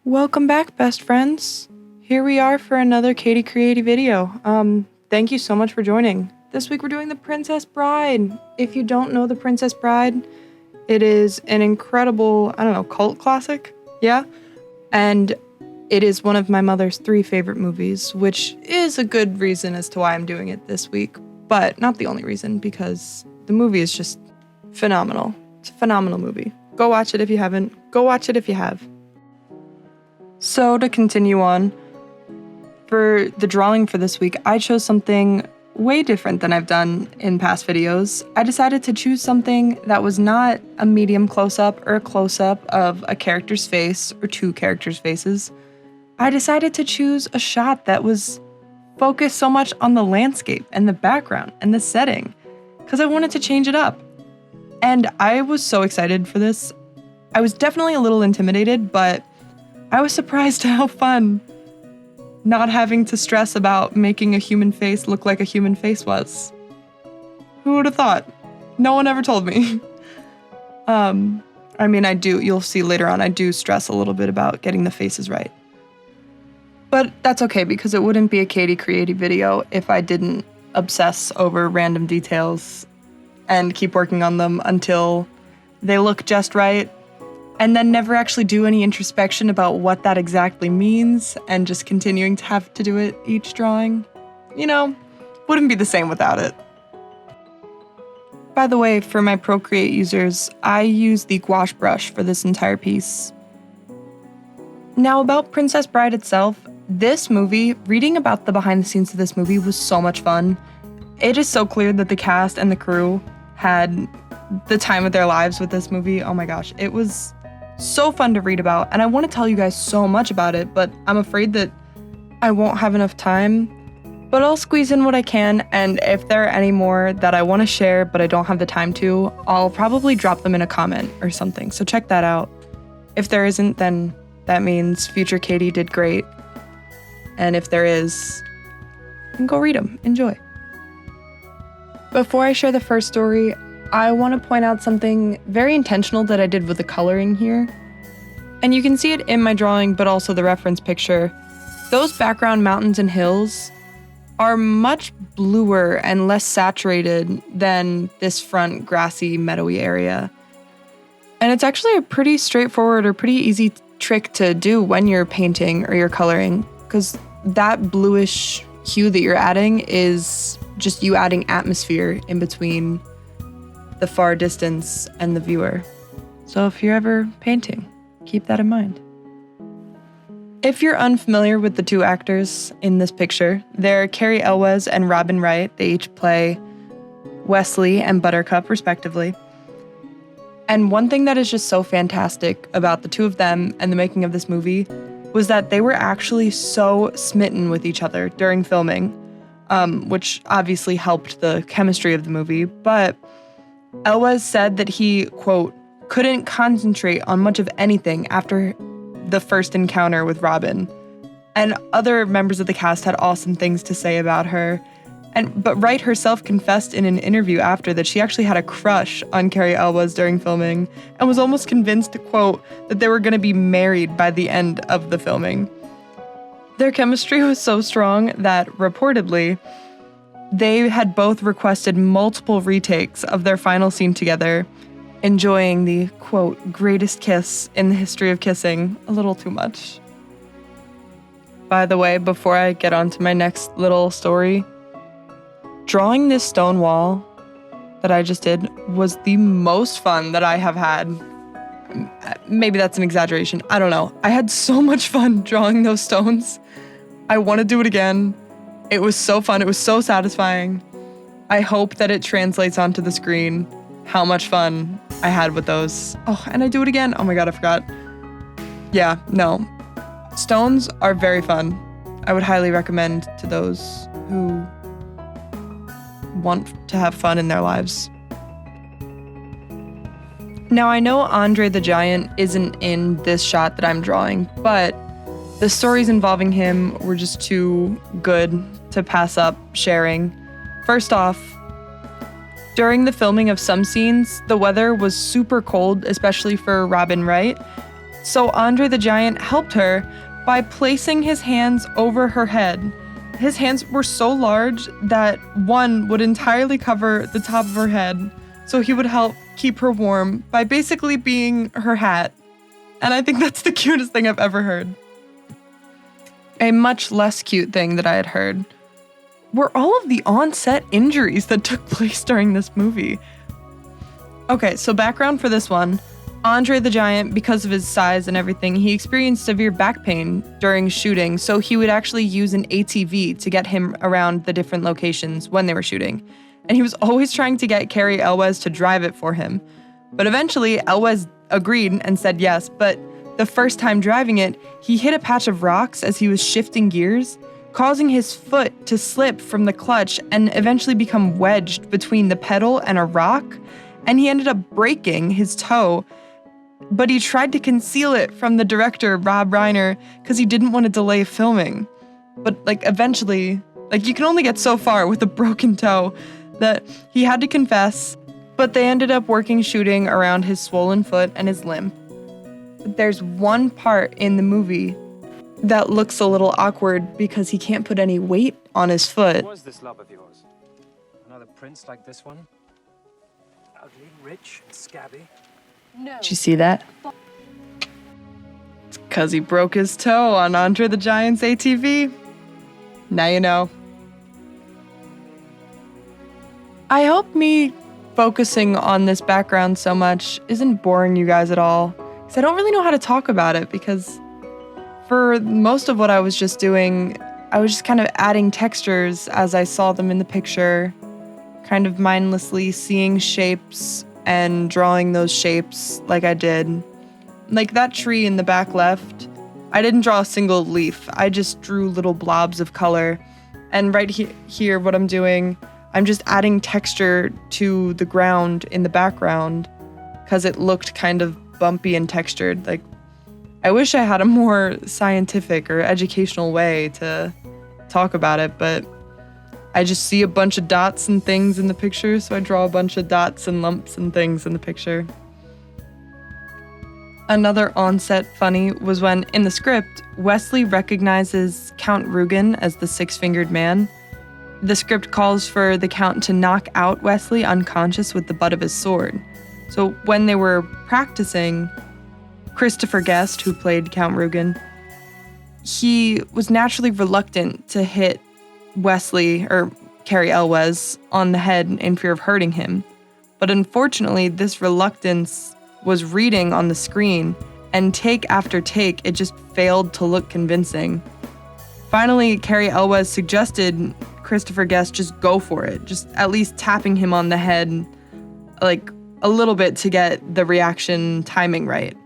Welcome back, best friends. Here we are for another Katie Creative video. Thank you so much for joining. This week we're doing The Princess Bride. If you don't know The Princess Bride, it is an incredible, cult classic. Yeah. And it is one of my mother's 3 favorite movies, which is a good reason as to why I'm doing it this week, but not the only reason, because the movie is just phenomenal. It's a phenomenal movie. Go watch it if you haven't. Go watch it if you have. So to continue on, for the drawing for this week, I chose something way different than I've done in past videos. I decided to choose something that was not a medium close-up or a close-up of a character's face or 2 characters' faces. I decided to choose a shot that was focused so much on the landscape and the background and the setting, because I wanted to change it up. And I was so excited for this. I was definitely a little intimidated, but I was surprised how fun not having to stress about making a human face look like a human face was. Who would have thought? No one ever told me. I do, you'll see later on, I do stress a little bit about getting the faces right. But that's okay, because it wouldn't be a Katie Creative video if I didn't obsess over random details and keep working on them until they look just right, and then never actually do any introspection about what that exactly means, and just continuing to have to do it each drawing. Wouldn't be the same without it. By the way, for my Procreate users, I use the gouache brush for this entire piece. Now about Princess Bride itself, this movie, reading about the behind the scenes of this movie was so much fun. It is so clear that the cast and the crew had the time of their lives with this movie. Oh my gosh, it was so fun to read about, and I want to tell you guys so much about it, but I'm afraid that I won't have enough time. But I'll squeeze in what I can, and if there are any more that I want to share but I don't have the time to, I'll probably drop them in a comment or something, so check that out. If there isn't, then that means future Katie did great. And if there is, then go read them. Enjoy. Before I share the first story, I want to point out something very intentional that I did with the coloring here. And you can see it in my drawing, but also the reference picture. Those background mountains and hills are much bluer and less saturated than this front grassy, meadowy area. And it's actually a pretty straightforward or pretty easy trick to do when you're painting or you're coloring, because that bluish hue that you're adding is just you adding atmosphere in between the far distance and the viewer. So if you're ever painting, keep that in mind. If you're unfamiliar with the 2 actors in this picture, they're Cary Elwes and Robin Wright. They each play Wesley and Buttercup, respectively. And one thing that is just so fantastic about the 2 of them and the making of this movie was that they were actually so smitten with each other during filming, which obviously helped the chemistry of the movie, but Elwes said that he, quote, couldn't concentrate on much of anything after the first encounter with Robin. And other members of the cast had awesome things to say about her. But Wright herself confessed in an interview after that she actually had a crush on Cary Elwes during filming and was almost convinced, quote, that they were going to be married by the end of the filming. Their chemistry was so strong that, reportedly, they had both requested multiple retakes of their final scene together, enjoying the, quote, greatest kiss in the history of kissing a little too much. By the way, before I get on to my next little story, drawing this stone wall that I just did was the most fun that I have had. Maybe that's an exaggeration. I don't know. I had so much fun drawing those stones. I want to do it again. It was so fun. It was so satisfying. I hope that it translates onto the screen how much fun I had with those. Oh, and I do it again. Oh my God, I forgot. Yeah, no. Stones are very fun. I would highly recommend to those who want to have fun in their lives. Now, I know Andre the Giant isn't in this shot that I'm drawing, but the stories involving him were just too good to pass up sharing. First off, during the filming of some scenes, the weather was super cold, especially for Robin Wright, So Andre the Giant helped her by placing his hands over her head. His hands were so large that one would entirely cover the top of her head, so he would help keep her warm by basically being her hat. And I think that's the cutest thing I've ever heard. A much less cute thing that I had heard were all of the on-set injuries that took place during this movie. Okay, so background for this one. Andre the Giant, because of his size and everything, he experienced severe back pain during shooting, so he would actually use an ATV to get him around the different locations when they were shooting. And he was always trying to get Cary Elwes to drive it for him. But eventually, Elwes agreed and said yes, but the first time driving it, he hit a patch of rocks as he was shifting gears, causing his foot to slip from the clutch and eventually become wedged between the pedal and a rock, and he ended up breaking his toe. But he tried to conceal it from the director, Rob Reiner, because he didn't want to delay filming. But eventually, you can only get so far with a broken toe that he had to confess, but they ended up working shooting around his swollen foot and his limp. But there's one part in the movie that looks a little awkward because he can't put any weight on his foot. What was this love of yours? Another prince like this one? Ugly, rich, and scabby? No. Did you see that? It's because he broke his toe on Andre the Giant's ATV. Now you know. I hope me focusing on this background so much isn't boring you guys at all, because I don't really know how to talk about it, because for most of what I was just doing, I was just kind of adding textures as I saw them in the picture, kind of mindlessly seeing shapes and drawing those shapes like I did. Like that tree in the back left, I didn't draw a single leaf. I just drew little blobs of color. And right here, what I'm doing, I'm just adding texture to the ground in the background because it looked kind of bumpy and textured. I wish I had a more scientific or educational way to talk about it, but I just see a bunch of dots and things in the picture, so I draw a bunch of dots and lumps and things in the picture. Another on-set funny was when, in the script, Wesley recognizes Count Rugen as the six-fingered man. The script calls for the Count to knock out Wesley unconscious with the butt of his sword. So when they were practicing, Christopher Guest, who played Count Rugen, he was naturally reluctant to hit Wesley, or Cary Elwes, on the head in fear of hurting him. But unfortunately, this reluctance was reading on the screen, and take after take, it just failed to look convincing. Finally, Cary Elwes suggested Christopher Guest just go for it, just at least tapping him on the head, a little bit to get the reaction timing right.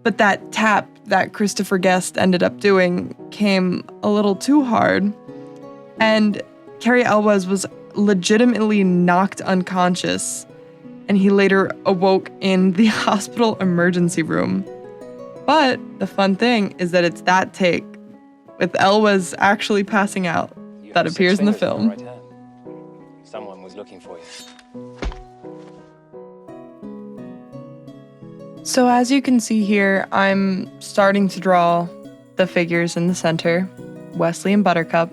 But that tap that Christopher Guest ended up doing came a little too hard, and Cary Elwes was legitimately knocked unconscious, and he later awoke in the hospital emergency room. But the fun thing is that it's that take, with Elwes actually passing out, that appears in the film. Right hand. Someone was looking for you. So as you can see here, I'm starting to draw the figures in the center, Wesley and Buttercup.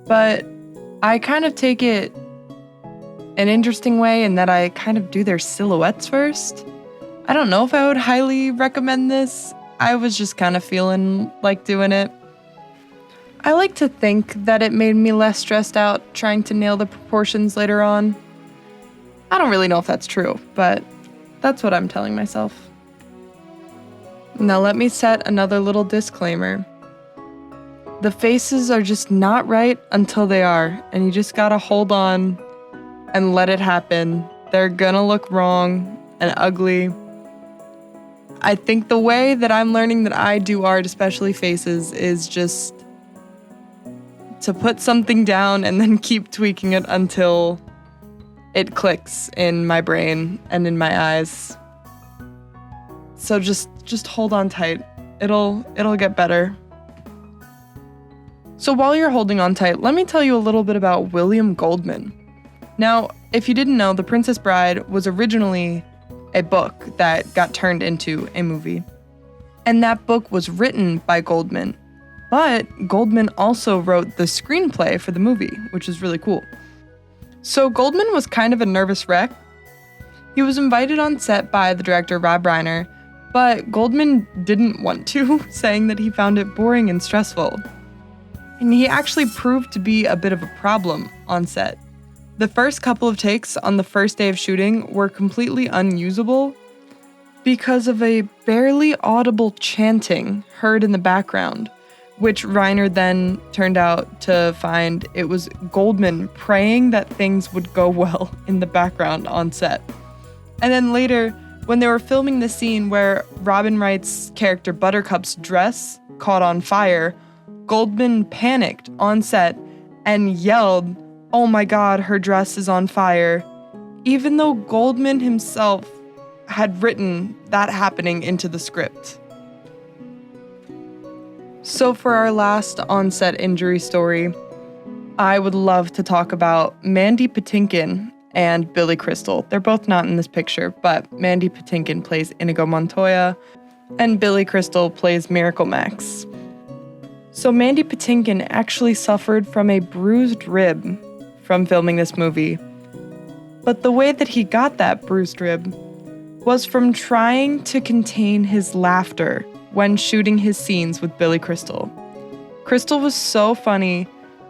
But I kind of take it an interesting way in that I kind of do their silhouettes first. I don't know if I would highly recommend this. I was just kind of feeling like doing it. I like to think that it made me less stressed out trying to nail the proportions later on. I don't really know if that's true, but that's what I'm telling myself. Now let me set another little disclaimer. The faces are just not right until they are, and you just gotta hold on and let it happen. They're gonna look wrong and ugly. I think the way that I'm learning that I do art, especially faces, is just to put something down and then keep tweaking it until it clicks in my brain and in my eyes. So just hold on tight. It'll get better. So while you're holding on tight, let me tell you a little bit about William Goldman. Now, if you didn't know, The Princess Bride was originally a book that got turned into a movie. And that book was written by Goldman. But Goldman also wrote the screenplay for the movie, which is really cool. So Goldman was kind of a nervous wreck. He was invited on set by the director Rob Reiner, but Goldman didn't want to, saying that he found it boring and stressful. And he actually proved to be a bit of a problem on set. The first couple of takes on the first day of shooting were completely unusable because of a barely audible chanting heard in the background, which Reiner then turned out to find it was Goldman praying that things would go well in the background on set. And then later, when they were filming the scene where Robin Wright's character Buttercup's dress caught on fire, Goldman panicked on set and yelled, "Oh my God, her dress is on fire," even though Goldman himself had written that happening into the script. So for our last on-set injury story, I would love to talk about Mandy Patinkin and Billy Crystal. They're both not in this picture, but Mandy Patinkin plays Inigo Montoya, and Billy Crystal plays Miracle Max. So Mandy Patinkin actually suffered from a bruised rib from filming this movie. But the way that he got that bruised rib was from trying to contain his laughter when shooting his scenes with Billy Crystal. Crystal was so funny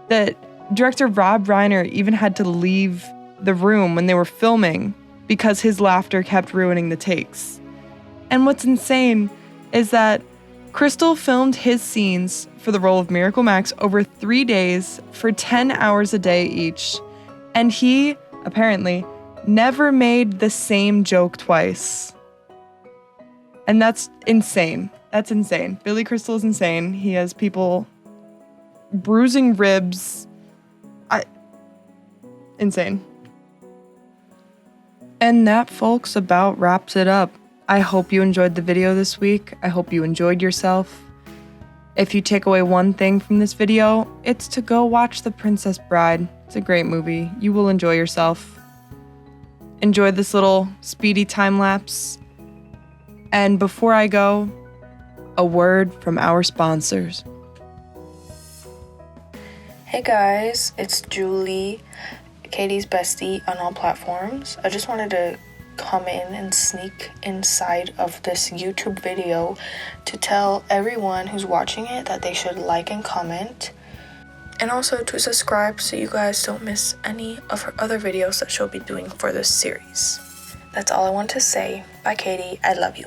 that director Rob Reiner even had to leave the room when they were filming because his laughter kept ruining the takes. And what's insane is that Crystal filmed his scenes for the role of Miracle Max over 3 days for 10 hours a day each, and he, apparently, never made the same joke twice. And that's insane. That's insane. Billy Crystal is insane. He has people bruising ribs. Insane. And that, folks, about wraps it up. I hope you enjoyed the video this week. I hope you enjoyed yourself. If you take away one thing from this video, it's to go watch The Princess Bride. It's a great movie. You will enjoy yourself. Enjoy this little speedy time lapse. And before I go, a word from our sponsors. Hey guys, it's Julie, Katie's bestie on all platforms. I just wanted to come in and sneak inside of this YouTube video to tell everyone who's watching it that they should like and comment, and also to subscribe so you guys don't miss any of her other videos that she'll be doing for this series. That's all I want to say. Bye, Katie. I love you.